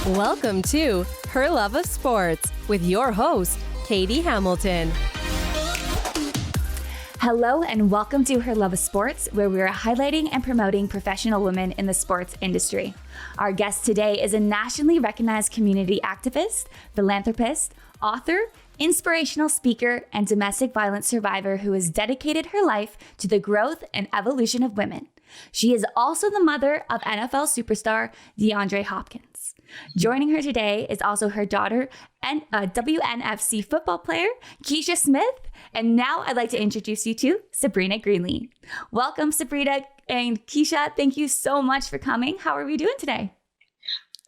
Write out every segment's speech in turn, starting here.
Welcome to Her Love of Sports with your host, Katie Hamilton. Hello and welcome to Her Love of Sports, where we are highlighting and promoting professional women in the sports industry. Our guest today is a nationally recognized community activist, philanthropist, author, inspirational speaker, and domestic violence survivor who has dedicated her life to the growth and evolution of women. She is also the mother of NFL superstar DeAndre Hopkins. Joining her today is also her daughter and WNFC football player, Keisha Smith. And now I'd like to introduce you to Sabrina Greenlee. Welcome, Sabrina and Keisha. Thank you so much for coming. How are we doing today?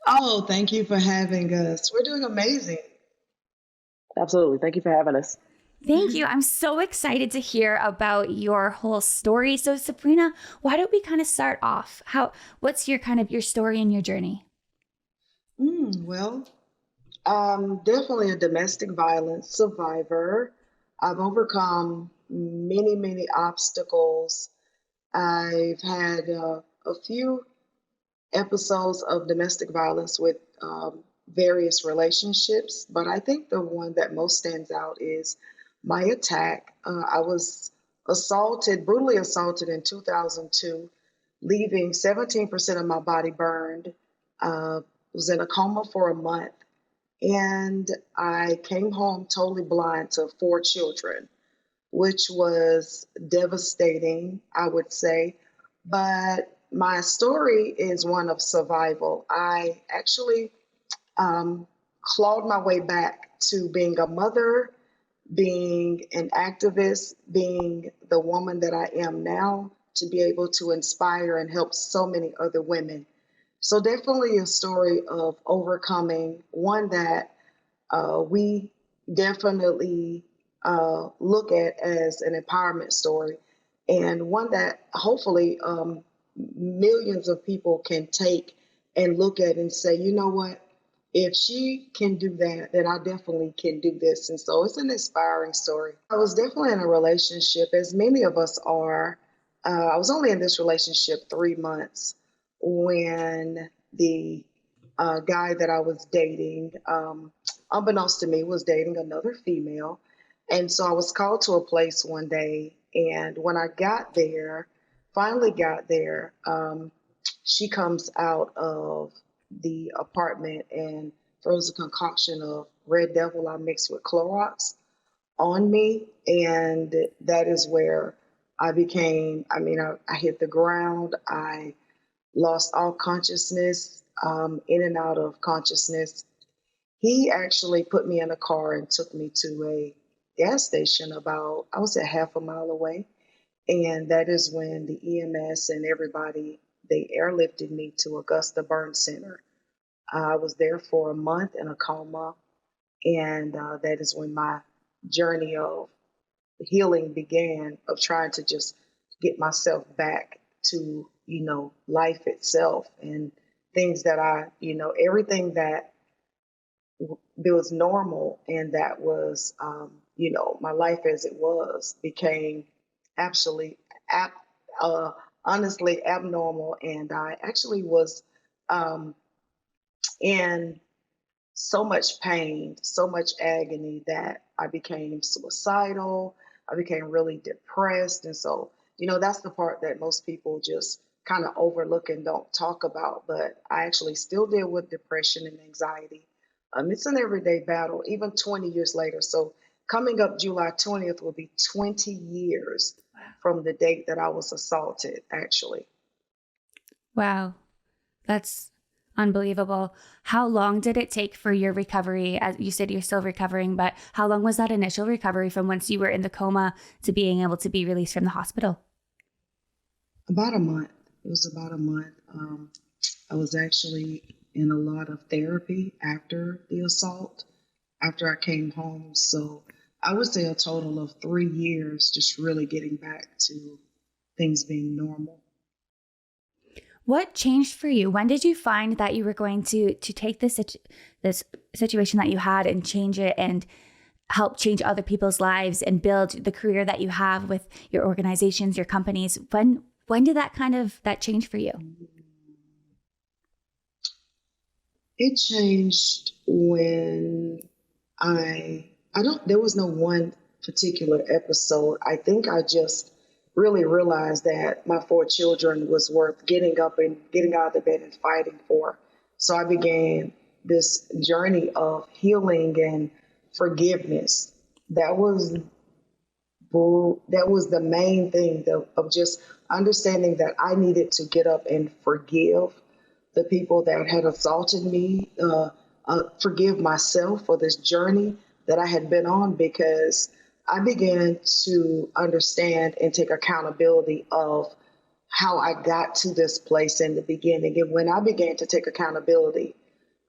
Oh, thank you for having us. We're doing amazing. Absolutely. Thank you for having us. Thank you. I'm so excited to hear about your whole story. So Sabrina, why don't we kind of start off? What's your story and your journey? Well, I'm definitely a domestic violence survivor. I've overcome many, many obstacles. I've had a few episodes of domestic violence with various relationships, but I think the one that most stands out is my attack. I was brutally assaulted in 2002, leaving 17% of my body burned. Was in a coma for a month, and I came home totally blind to 4 children, which was devastating, I would say. But my story is one of survival. I actually clawed my way back to being a mother, being an activist, being the woman that I am now, to be able to inspire and help so many other women. So definitely a story of overcoming, one that we definitely look at as an empowerment story, and one that hopefully millions of people can take and look at and say, you know what, if she can do that, then I definitely can do this. And so it's an inspiring story. I was definitely in a relationship, as many of us are. I was only in this relationship 3 months when the guy that I was dating, unbeknownst to me, was dating another female. And so I was called to a place one day, and when I finally got there, she comes out of the apartment and throws a concoction of Red Devil I mixed with Clorox on me. And that is where I hit the ground. I lost all consciousness, in and out of consciousness. He actually put me in a car and took me to a gas station about, I would say, half a mile away. And that is when the EMS and everybody, they airlifted me to Augusta Burn Center. I was there for a month in a coma. And that is when my journey of healing began, of trying to just get myself back to, life itself, and things that everything that was normal and that was, my life as it was, became absolutely, honestly abnormal. And I actually was in so much pain, so much agony, that I became suicidal. I became really depressed. And so, that's the part that most people just kind of overlook and don't talk about. But I actually still deal with depression and anxiety. It's an everyday battle, even 20 years later. So coming up July 20th will be 20 years from the date that I was assaulted, actually. Wow, that's unbelievable. How long did it take for your recovery? As you said, you're still recovering, but how long was that initial recovery from once you were in the coma to being able to be released from the hospital? About a month. It was about a month. I was actually in a lot of therapy after the assault, after I came home. So I would say a total of 3 years just really getting back to things being normal. What changed for you? When did you find that you were going to take this situation that you had and change it and help change other people's lives and build the career that you have with your organizations, your companies? When did that change for you? It changed when there was no one particular episode. I think I just really realized that my four children was worth getting up and getting out of the bed and fighting for. So I began this journey of healing and forgiveness. That was that was the main thing of just understanding that I needed to get up and forgive the people that had assaulted me, forgive myself for this journey that I had been on, because I began to understand and take accountability of how I got to this place in the beginning. And when I began to take accountability,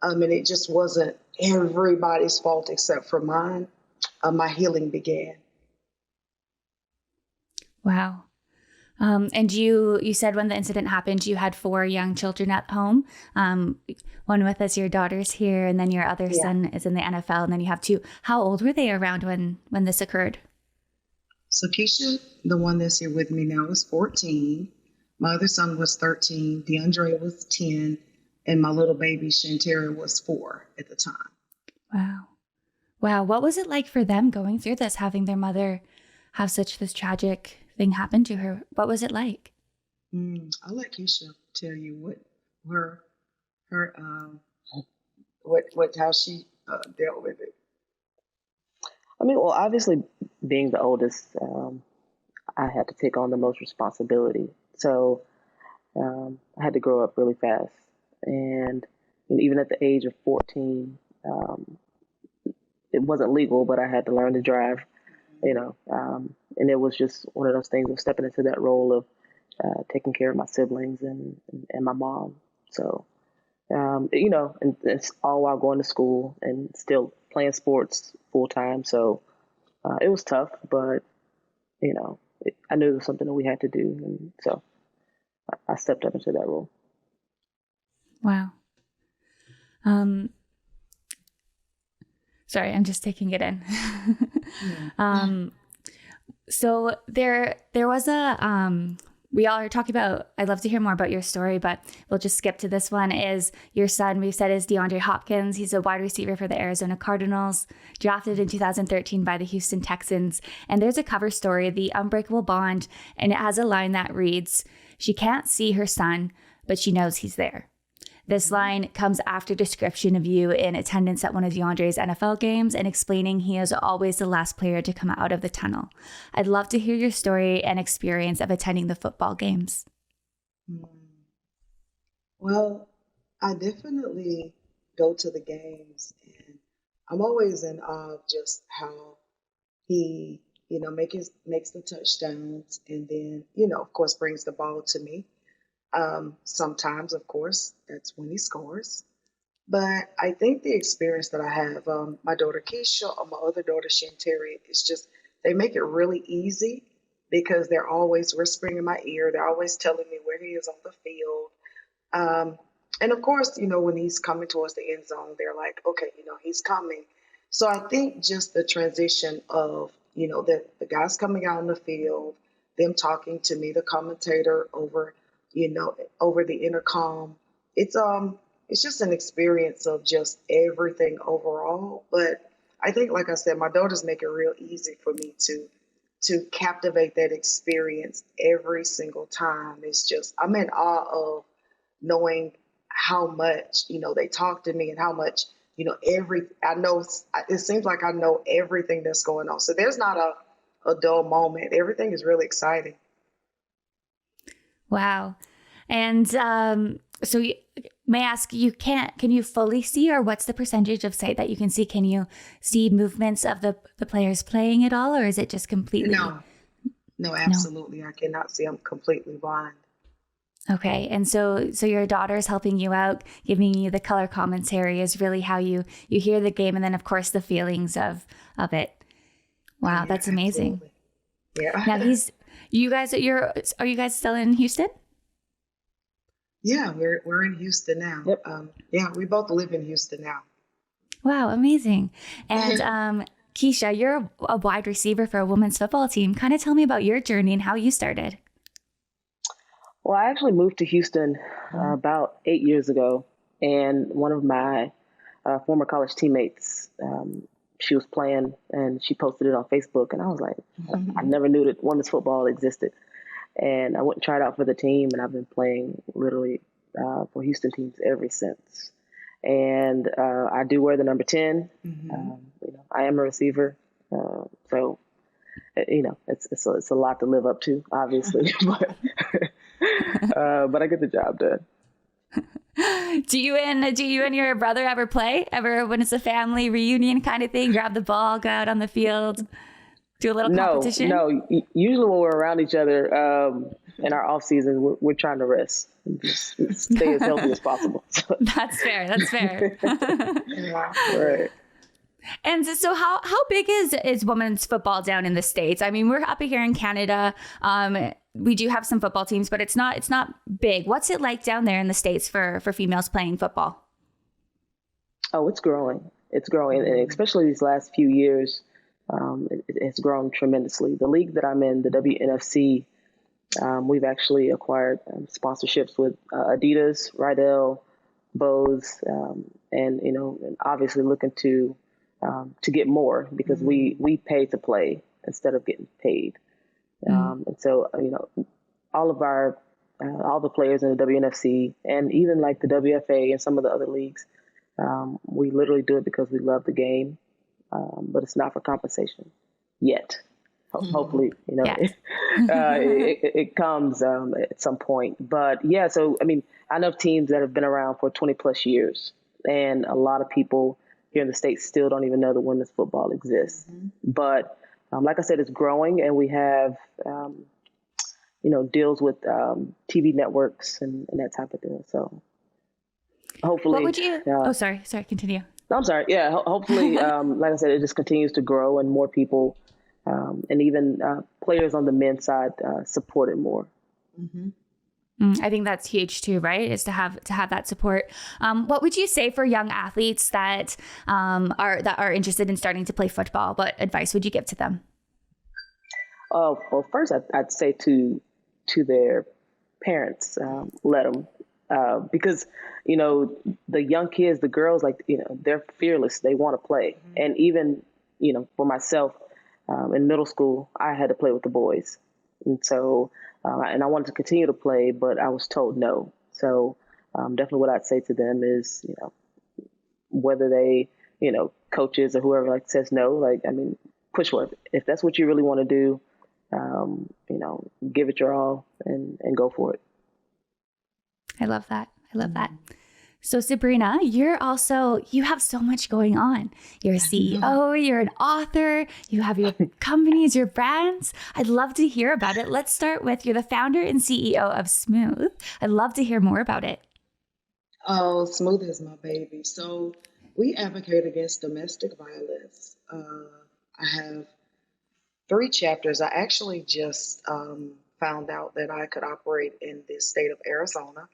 and it just wasn't everybody's fault except for mine, my healing began. Wow. And you said when the incident happened, you had four young children at home. One with us, your daughter's here, and then your other son is in the NFL, and then you have two. How old were they around when this occurred? So Keisha, the one that's here with me now, is 14. My other son was 13. DeAndre was 10. And my little baby, Shantara, was 4 at the time. Wow. Wow. What was it like for them going through this, having their mother have this tragic thing happen to her? What was it like? I'll let Keisha tell you how she dealt with it. I mean, well, obviously, being the oldest, I had to take on the most responsibility. So I had to grow up really fast. And even at the age of 14, it wasn't legal, but I had to learn to drive, and it was just one of those things of stepping into that role of taking care of my siblings and my mom. So, and it's all while going to school and still playing sports full time. So it was tough, but, I knew it was something that we had to do. And so I stepped up into that role. Wow. Sorry, I'm just taking it in. So there was we all are talking about, I'd love to hear more about your story, but we'll just skip to this one. Is your son, we've said, is DeAndre Hopkins. He's a wide receiver for the Arizona Cardinals, drafted in 2013 by the Houston Texans. And there's a cover story, The Unbreakable Bond, and it has a line that reads, "She can't see her son, but she knows he's there." This line comes after description of you in attendance at one of DeAndre's NFL games and explaining he is always the last player to come out of the tunnel. I'd love to hear your story and experience of attending the football games. Well, I definitely go to the games, and I'm always in awe of just how he, makes the touchdowns, and then, of course, brings the ball to me. Sometimes, of course, that's when he scores. But I think the experience that I have, my daughter Keisha or my other daughter Shantara, is just, they make it really easy because they're always whispering in my ear. They're always telling me where he is on the field. And of course, when he's coming towards the end zone, they're like, okay, he's coming. So I think just the transition of, the guys coming out on the field, them talking to me, the commentator over the intercom. It's just an experience of just everything overall. But I think, like I said, my daughters make it real easy for me to captivate that experience every single time. It's just, I'm in awe of knowing how much, they talk to me and how much, it seems like I know everything that's going on. So there's not a dull moment. Everything is really exciting. Wow. And so may I ask, can you fully see, or what's the percentage of sight that you can see? Can you see movements of the players playing at all, or is it just completely? No, absolutely. No. I cannot see. I'm completely blind. Okay. And so your daughter's helping you out, giving you the color commentary is really how you hear the game. And then of course the feelings of it. Wow. Yeah, that's amazing. Absolutely. Yeah. Now are you guys still in Houston? Yeah, we're in Houston now. Yep. We both live in Houston now. Wow, amazing. And Keisha, you're a wide receiver for a women's football team. Kind of tell me about your journey and how you started. Well, I actually moved to Houston about 8 years ago. and one of my former college teammates, she was playing and she posted it on Facebook, and I was like, I never knew that women's football existed. And I went and tried out for the team, and I've been playing literally for Houston teams ever since. And I do wear the number 10. I am a receiver, so it's a lot to live up to, obviously, but I get the job done. Do you and your brother ever play? Ever, when it's a family reunion kind of thing, grab the ball, go out on the field, do a little competition? No. Usually when we're around each other in our off season, we're trying to rest and just stay as healthy as possible. That's fair. Yeah. Right. And so how big is women's football down in the States? I mean, we're happy here in Canada. We do have some football teams, but it's not big. What's it like down there in the States for females playing football? Oh, it's growing. And especially these last few years, it's grown tremendously. The league that I'm in, the WNFC, we've actually acquired sponsorships with Adidas, Rydell, Bose, and obviously looking to get more, because we pay to play instead of getting paid. And so, all the players in the WNFC and even like the WFA and some of the other leagues, we literally do it because we love the game, but it's not for compensation yet. Hopefully, it comes at some point. But yeah, so, I mean, I know teams that have been around for 20 plus years, and a lot of people here in the States still don't even know that women's football exists. But like I said, it's growing, and we have, deals with TV networks and that type of thing. So hopefully. What would you? Sorry, continue. I'm sorry. Yeah, hopefully, like I said, it just continues to grow, and more people, and even players on the men's side support it more. I think that's huge too, right? Is to have that support. What would you say for young athletes that are interested in starting to play football? What advice would you give to them? Oh, well, first I'd say to their parents, let them, because the young kids, the girls, they're fearless. They want to play, and even for myself, in middle school, I had to play with the boys, and so. And I wanted to continue to play, but I was told no. So definitely what I'd say to them is, whether they, coaches or whoever says no, push for it. If that's what you really want to do, give it your all and go for it. I love that. So Sabrina, you have so much going on. You're a CEO, you're an author, you have your companies, your brands. I'd love to hear about it. Let's start with, you're the founder and CEO of Smooth. I'd love to hear more about it. Oh, Smooth is my baby. So we advocate against domestic violence. I have 3 chapters. I actually just found out that I could operate in the state of Arizona.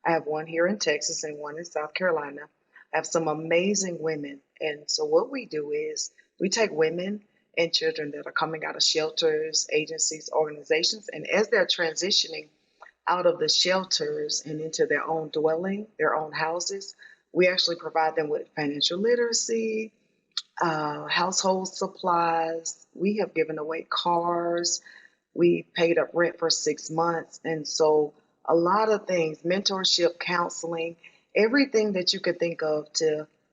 I have one here in Texas and one in South Carolina. I have some amazing women. And so what we do is we take women and children that are coming out of shelters, agencies, organizations, and as they're transitioning out of the shelters and into their own dwelling, their own houses, we actually provide them with financial literacy, household supplies. We have given away cars. We paid up rent for 6 months. And so a lot of things, mentorship, counseling, everything that you could think of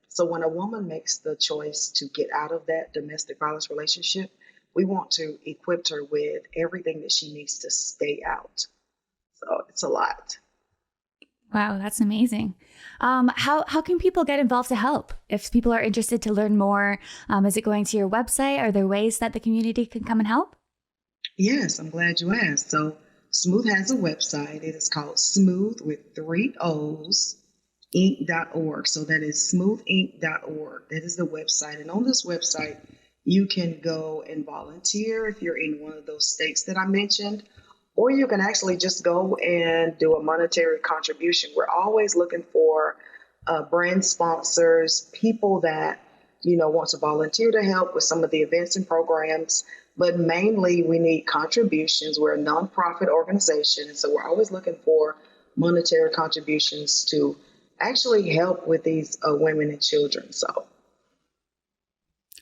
so when a woman makes the choice to get out of that domestic violence relationship, we want to equip her with everything that she needs to stay out. So it's a lot. Wow, that's amazing. How can people get involved to help? If people are interested to learn more, is it going to your website? Are there ways that the community can come and help? Yes, I'm glad you asked. So Smooth has a website. It is called Smooth with 3 O's, Inc.org. So that is smoothinc.org. That is the website. And on this website, you can go and volunteer if you're in one of those states that I mentioned, or you can actually just go and do a monetary contribution. We're always looking for brand sponsors, people that, want to volunteer to help with some of the events and programs. But mainly we need contributions. We're a nonprofit organization. And so we're always looking for monetary contributions to actually help with these women and children. So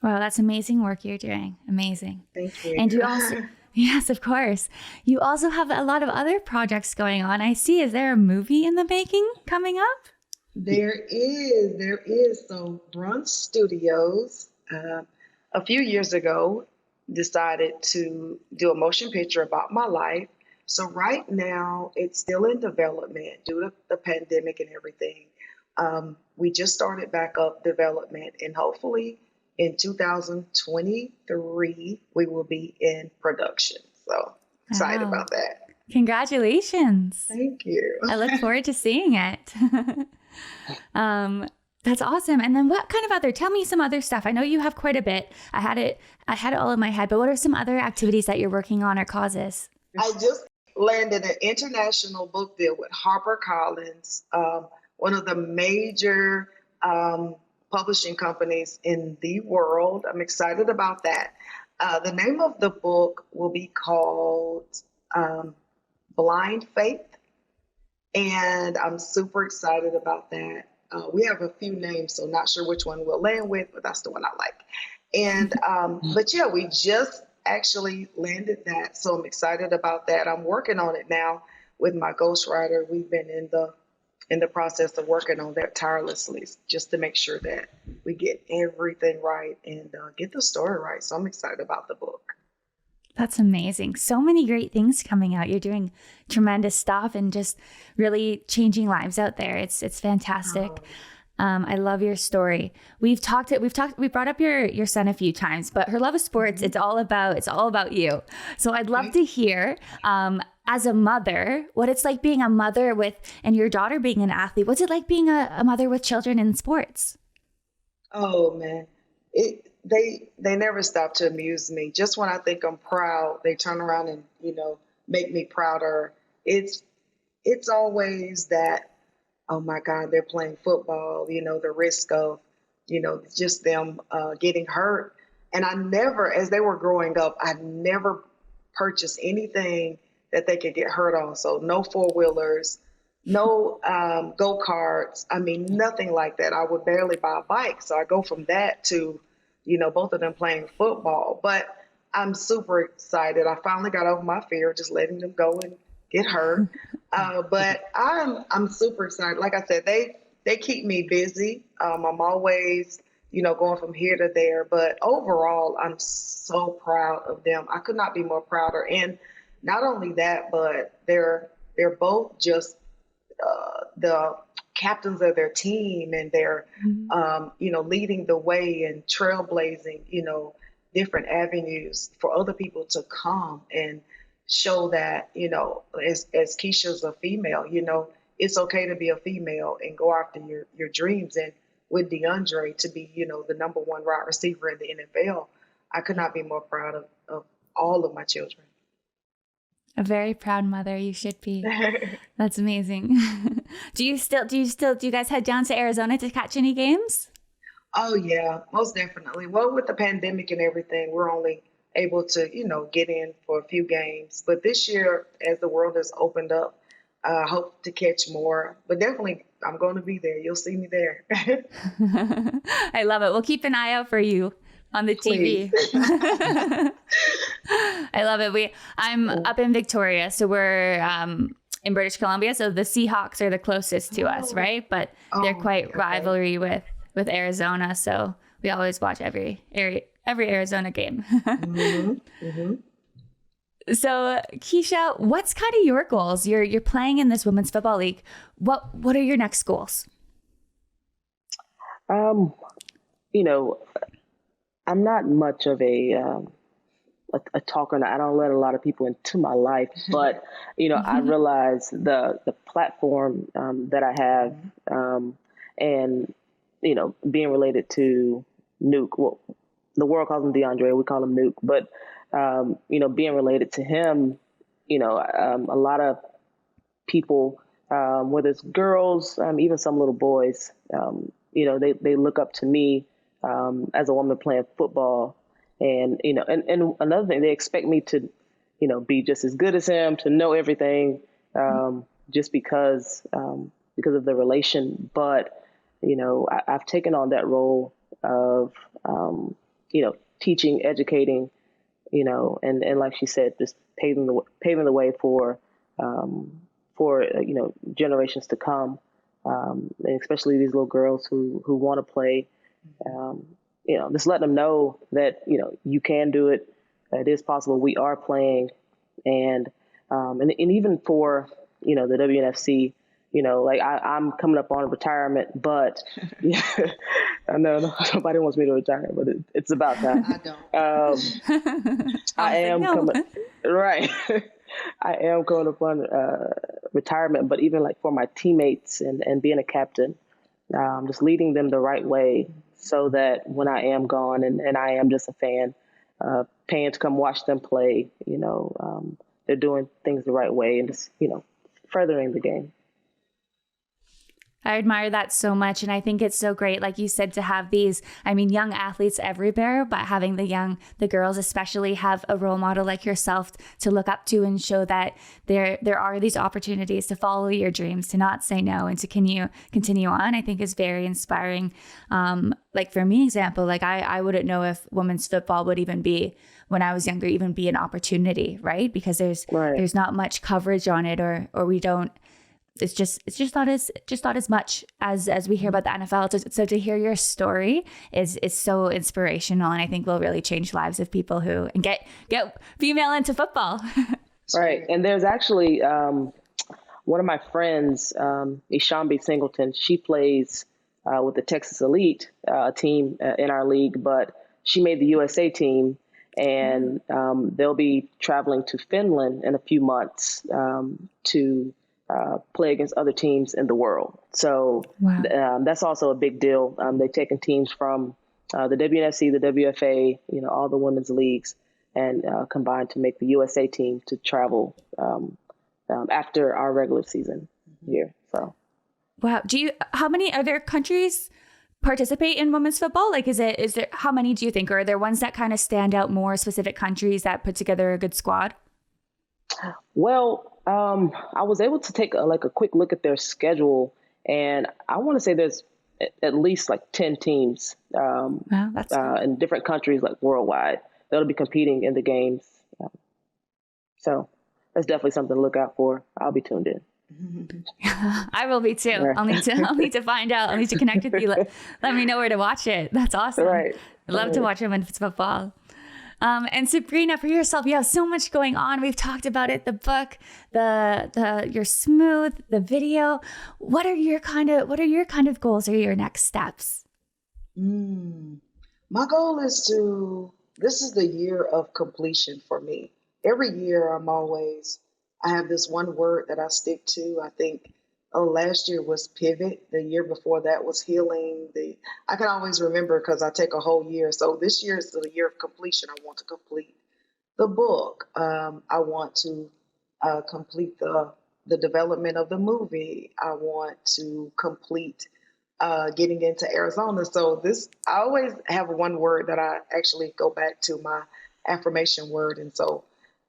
Wow, that's amazing work you're doing. Amazing. thank you. And you also, yes, of course. You also have a lot of other projects going on. I see. Is there a movie in the making coming up? There is. So Brunch Studios, a few years ago, decided to do a motion picture about my life. So right now, it's still in development due to the pandemic and everything. We just started back up development, and hopefully in 2023, we will be in production. So excited Wow. about that. Congratulations. Thank you. I look forward to seeing it. That's awesome. And then what kind of tell me some other stuff. I know you have quite a bit. I had it all in my head, but what are some other activities that you're working on or causes? I just landed an international book deal with HarperCollins, one of the major publishing companies in the world. I'm excited about that. The name of the book will be called Blind Faith, and I'm super excited about that. We have a few names, so not sure which one we'll land with, but that's the one I like. And but yeah, we just actually landed that, so I'm excited about that. I'm working on it now with my ghostwriter. We've been in the process of working on that tirelessly, just to make sure that we get everything right and get the story right. So I'm excited about the book. That's amazing. So many great things coming out. You're doing tremendous stuff and just really changing lives out there. It's fantastic. I love your story. We brought up your son a few times, but Her Love of Sports, it's all about you. So I'd love to hear, as a mother, what it's like being a mother and your daughter being an athlete. What's it like being a mother with children in sports? Oh man, they never stop to amuse me. Just when I think I'm proud, they turn around and make me prouder. It's always that, oh my God, they're playing football. The risk of just them getting hurt. And I never, as they were growing up, I never purchased anything that they could get hurt on. So no four-wheelers, no go-karts. I mean, nothing like that. I would barely buy a bike. So I go from that to, both of them playing football. But I'm super excited. I finally got over my fear of just letting them go and get hurt. But I'm super excited. Like I said, they keep me busy. I'm always, going from here to there. But overall, I'm so proud of them. I could not be more prouder. And not only that, but they're both just the captains of their team, and they're leading the way and trailblazing different avenues for other people to come and show that as Keisha's a female, it's okay to be a female and go after your dreams. And with DeAndre to be the number one wide receiver in the NFL, I could not be more proud of all of my children. A very proud mother. You should be. That's amazing. Do you guys head down to Arizona to catch any games? Oh yeah, most definitely. Well, with the pandemic and everything, we're only able to, get in for a few games. But this year, as the world has opened up, I hope to catch more. But definitely, I'm going to be there. You'll see me there. I love it. We'll keep an eye out for you on the TV. I love it. I'm up in Victoria, so we're in British Columbia. So the Seahawks are the closest to us, right? But they're quite rivalry with Arizona. So we always watch every Arizona game. So Keisha, what's kind of your goals? You're playing in this women's football league. What are your next goals? I'm not much of a talker. I don't let a lot of people into my life, but I realize the platform that I have, and being related to Nuke. Well, the world calls him DeAndre, we call him Nuke, but being related to him, a lot of people, whether it's girls, even some little boys, they look up to me as a woman playing football, and and another thing, they expect me to be just as good as him, to know everything, just because because of the relation. But, I've taken on that role of, teaching, educating, and like she said, just paving the way for generations to come, and especially these little girls who want to play. Just letting them know that you can do it. It is possible. We are playing, and even for the WNFC, like I'm coming up on retirement, but I know nobody wants me to retire, but it's about time. I don't. I am no. coming right. I am coming up on retirement, but even like for my teammates and being a captain, just leading them the right way so that when I am gone and I am just a fan, paying to come watch them play, they're doing things the right way and just, furthering the game. I admire that so much. And I think it's so great, like you said, to have these, young athletes everywhere, but having the girls especially have a role model like yourself to look up to and show that there are these opportunities to follow your dreams, to not say no, and to continue on, I think is very inspiring. Like for me, example, like I wouldn't know if women's football would even be, when I was younger, even be an opportunity, right? Because there's not much coverage on it, or we don't. It's just not as much as we hear about the NFL. So to hear your story is so inspirational, and I think will really change lives of people who and get female into football. Right, and there's actually one of my friends, Ishambi Singleton. She plays with the Texas Elite team in our league, but she made the USA team, and they'll be traveling to Finland in a few months to play against other teams in the world. So wow. That's also a big deal. They've taken teams from the WNFC, the WFA, all the women's leagues, and combined to make the USA team to travel after our regular season here. So, wow. How many other countries participate in women's football? Like, is there, how many do you think, or are there ones that kind of stand out more, specific countries that put together a good squad? Well, I was able to take a quick look at their schedule, and I want to say there's at least 10 teams wow, that's in different countries, worldwide, that'll be competing in the games. So that's definitely something to look out for. I'll be tuned in. I will be too. Right. I'll need to find out. I'll need to connect with you. Let me know where to watch it. That's awesome. Right. I'd love to watch women's football. And Sabrina, for yourself, you have so much going on. We've talked about it, the book, your Smooth, the video. What are your kind of goals or your next steps? My goal is this is the year of completion for me. Every year I have this one word that I stick to. I think last year was pivot. The year before that was healing. I can always remember because I take a whole year. So this year is the year of completion. I want to complete the book. I want to complete the development of the movie. I want to complete getting into Arizona. So I always have one word that I actually go back to, my affirmation word. And so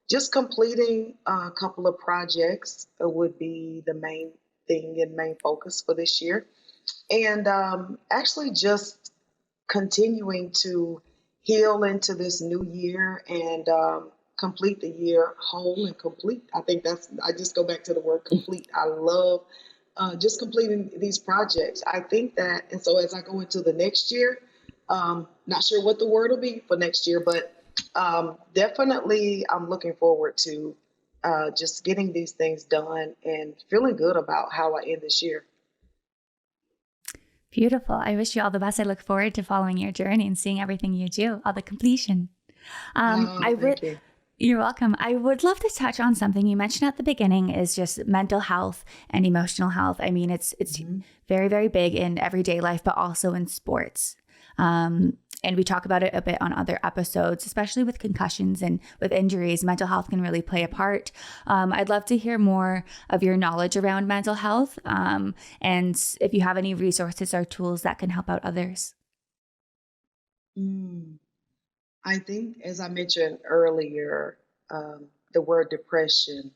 just completing a couple of projects would be the main thing and main focus for this year. And actually just continuing to heal into this new year and complete the year whole and complete. I think I just go back to the word complete. I love just completing these projects. I think that, and so as I go into the next year, not sure what the word will be for next year, but definitely I'm looking forward to just getting these things done and feeling good about how I end this year. Beautiful. I wish you all the best. I look forward to following your journey and seeing everything you do, all the completion. Thank you. You're welcome. I would love to touch on something you mentioned at the beginning is just mental health and emotional health. I mean, it's very, very big in everyday life, but also in sports. And we talk about it a bit on other episodes, especially with concussions and with injuries. Mental health can really play a part. I'd love to hear more of your knowledge around mental health, and if you have any resources or tools that can help out others. I think, as I mentioned earlier, the word depression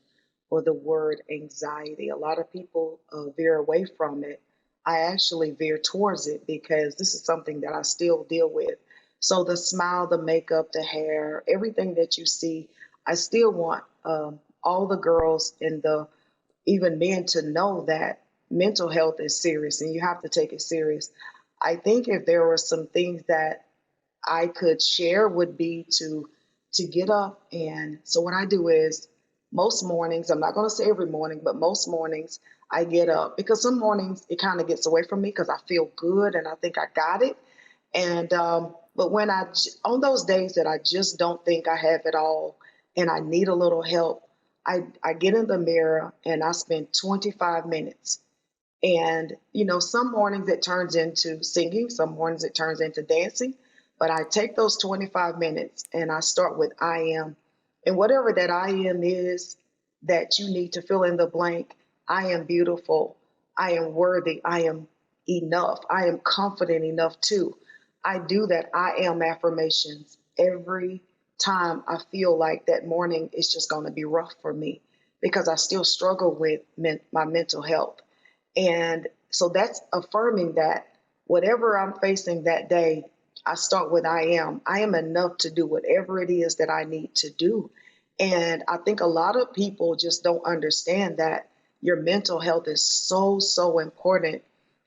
or the word anxiety. A lot of people veer away from it. I actually veer towards it because this is something that I still deal with. So the smile, the makeup, the hair, everything that you see, I still want all the girls and the even men to know that mental health is serious and you have to take it serious. I think if there were some things that I could share would be to get up. And so what I do is most mornings, I'm not going to say every morning, but most mornings I get up because some mornings it kind of gets away from me because I feel good and I think I got it. And but when on those days that I just don't think I have it all and I need a little help, I get in the mirror and I spend 25 minutes. And, some mornings it turns into singing, some mornings it turns into dancing. But I take those 25 minutes and I start with I am. And whatever that I am is that you need to fill in the blank. I am beautiful. I am worthy. I am enough. I am confident enough too. I do that I am affirmations every time I feel like that morning is just going to be rough for me because I still struggle with my mental health. And so that's affirming that whatever I'm facing that day, I start with I am. I am enough to do whatever it is that I need to do. And I think a lot of people just don't understand that your mental health is so, so important.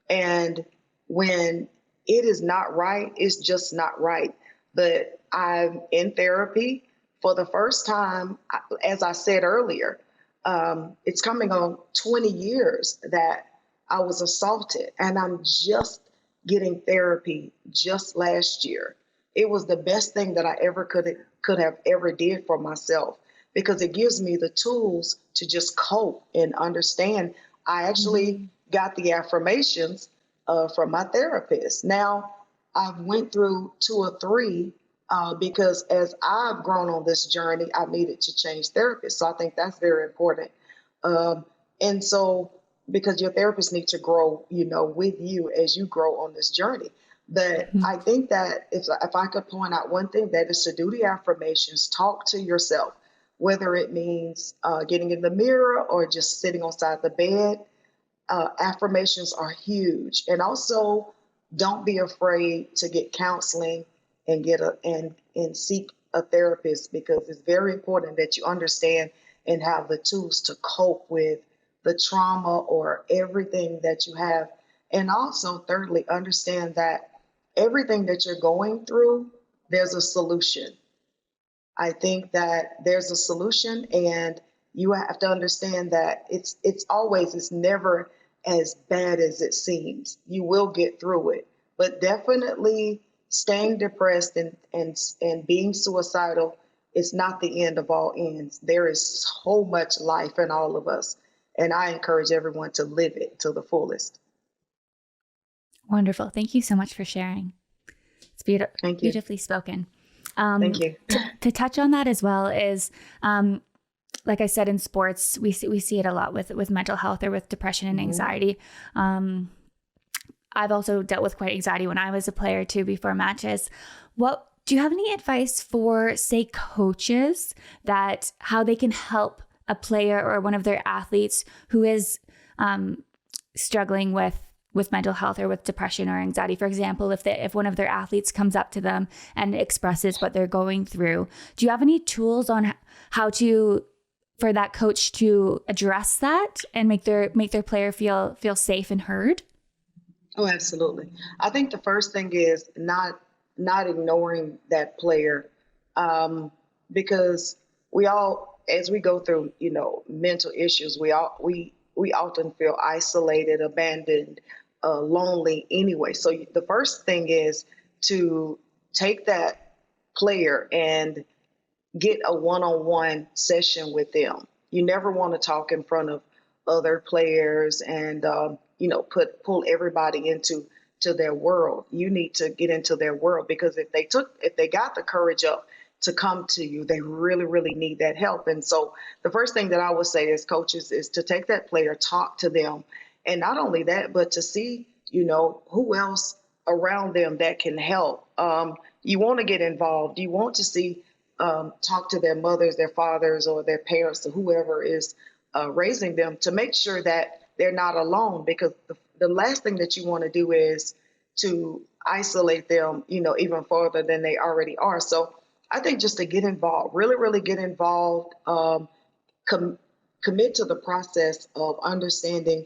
And when it is not right, it's just not right. But I'm in therapy for the first time, as I said earlier, it's coming on 20 years that I was assaulted, and I'm just getting therapy just last year. It was the best thing that I ever could have ever did for myself because it gives me the tools to just cope and understand. I actually got the affirmations from my therapist. Now I've went through 2 or 3 because as I've grown on this journey, I needed to change therapists. So I think that's very important. And so because your therapist needs to grow, with you as you grow on this journey. But I think that if I could point out one thing, that is to do the affirmations, talk to yourself, whether it means getting in the mirror or just sitting on side the bed. Affirmations are huge. And also don't be afraid to get counseling and and seek a therapist because it's very important that you understand and have the tools to cope with the trauma or everything that you have. And also, thirdly, understand that everything that you're going through, there's a solution. I think that there's a solution, and you have to understand that it's never as bad as it seems. You will get through it, but definitely staying depressed and being suicidal is not the end of all ends. There is so much life in all of us. And I encourage everyone to live it to the fullest. Wonderful. Thank you so much for sharing. It's Thank you. beautifully spoken. Thank you. To touch on that as well is, like I said, in sports, we see it a lot with mental health or with depression and anxiety. I've also dealt with quite anxiety when I was a player too before matches. Do you have any advice for, say, coaches that how they can help a player or one of their athletes who is struggling with mental health or with depression or anxiety? For example, if one of their athletes comes up to them and expresses what they're going through, do you have any tools on how for that coach to address that and make their player feel safe and heard? Oh, absolutely. I think the first thing is not ignoring that player, because we all, as we go through, mental issues, we often feel isolated, abandoned, lonely anyway. So the first thing is to take that player and get a one-on-one session with them. You never want to talk in front of other players and, pull everybody into their world. You need to get into their world because if they got the courage up to come to you, they really, really need that help. And so the first thing that I would say as coaches is to take that player, talk to them. And not only that, but to see, who else around them that can help. You want to get involved. You want to see, talk to their mothers, their fathers, or their parents, or whoever is raising them, to make sure that they're not alone, because the last thing that you want to do is to isolate them, even further than they already are. So I think just to get involved, really, really get involved, commit to the process of understanding,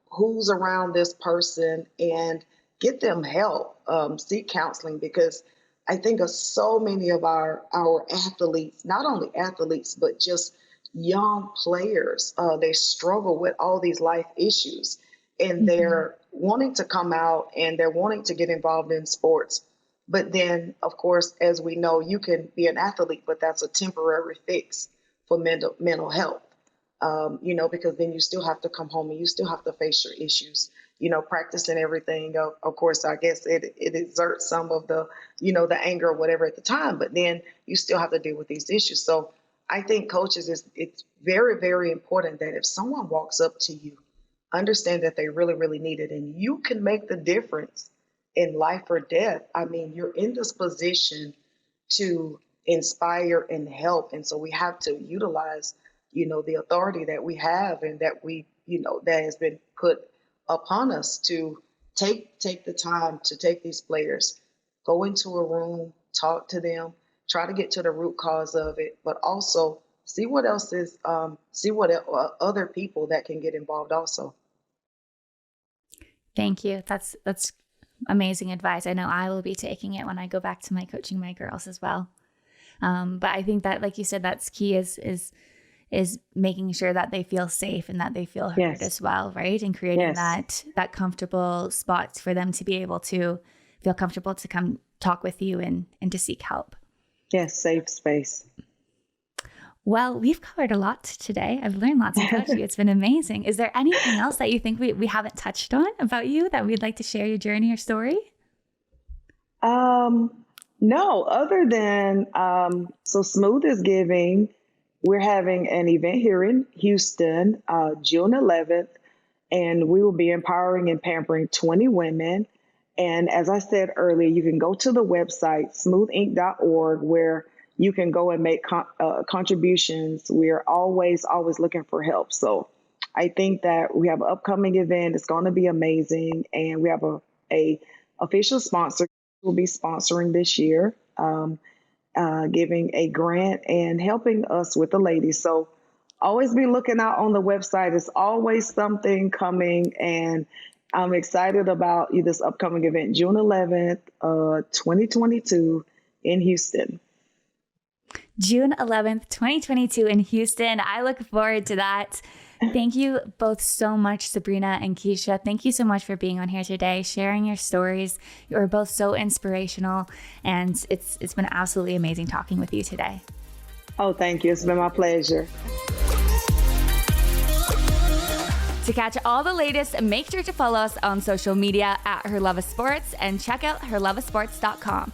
who's around this person, and get them help, seek counseling, because I think of so many of our athletes, not only athletes, but just young players, they struggle with all these life issues, and they're wanting to come out and they're wanting to get involved in sports. But then, of course, as we know, you can be an athlete, but that's a temporary fix for mental health, because then you still have to come home and you still have to face your issues, practicing everything. Of course, I guess it exerts some of the, the anger or whatever at the time, but then you still have to deal with these issues. So I think coaches, it's very, very important that if someone walks up to you, understand that they really, really need it, and you can make the difference in life or death. I mean, you're in this position to inspire and help. And so we have to utilize, the authority that we have and that that has been put upon us to take the time to take these players, go into a room, talk to them, try to get to the root cause of it, but also see what else is, see what other people that can get involved also. Thank you. That's amazing advice. I know I will be taking it when I go back to my coaching my girls as well. But I think that, like you said, that's key is making sure that they feel safe and that they feel heard as well, right? And creating that comfortable spot for them to be able to feel comfortable to come talk with you and to seek help. Yes, safe space. Well, we've covered a lot today. I've learned lots about you. It's been amazing. Is there anything else that you think we haven't touched on about you that we'd like to share your journey or story? No, other than, so Smooth is Giving. We're having an event here in Houston, June 11th, and we will be empowering and pampering 20 women. And as I said earlier, you can go to the website, smoothinc.org, where you can go and make contributions. We are always looking for help. So I think that we have an upcoming event. It's going to be amazing. And we have a official sponsor who will be sponsoring this year, giving a grant and helping us with the ladies. So always be looking out on the website. It's always something coming. And I'm excited about this upcoming event, June 11th, 2022 in Houston. June 11th, 2022 in Houston. I look forward to that. Thank you both so much, Sabrina and Keisha. Thank you so much for being on here today, sharing your stories. You are both so inspirational, and it's been absolutely amazing talking with you today. Oh, thank you. It's been my pleasure. To catch all the latest, make sure to follow us on social media at Her Love of Sports and check out herloveofsports.com.